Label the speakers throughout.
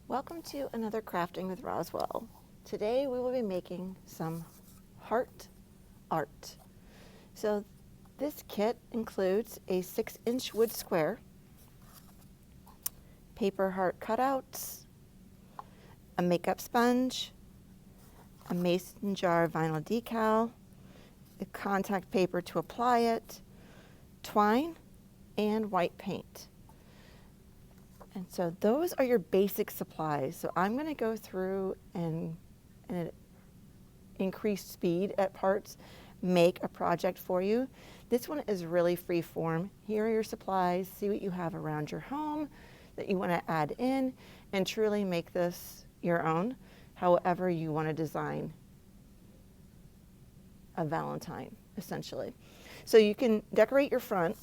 Speaker 1: Welcome to another Crafting with Roswell. Today we will be making some heart art. So this kit includes a 6-inch wood square, paper heart cutouts, a makeup sponge, a mason jar vinyl decal, the contact paper to apply it, twine, and white paint. And so those are your basic supplies. So I'm going to go through and at increased speed at parts, make a project for you. This one is really free form. Here are your supplies. See what you have around your home that you want to add in and truly make this your own, however you want to design a Valentine, essentially. So you can decorate your front.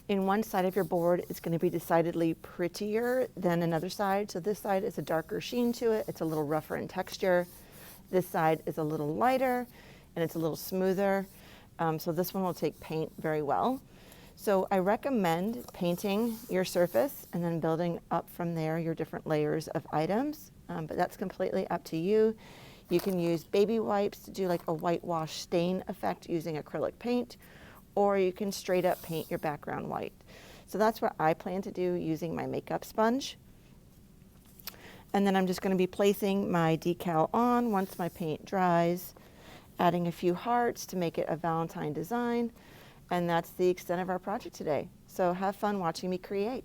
Speaker 1: In one side of your board, it's going to be decidedly prettier than another side. So this side is a darker sheen to it. It's a little rougher in texture. This side is a little lighter and it's a little smoother. So this one will take paint very well. So I recommend painting your surface and then building up from there your different layers of items. But that's completely up to you. You can use baby wipes to do like a whitewash stain effect using acrylic paint, or you can straight up paint your background white. So that's what I plan to do using my makeup sponge. And then I'm just going to be placing my decal on once my paint dries, adding a few hearts to make it a Valentine design. And that's the extent of our project today. So have fun watching me create.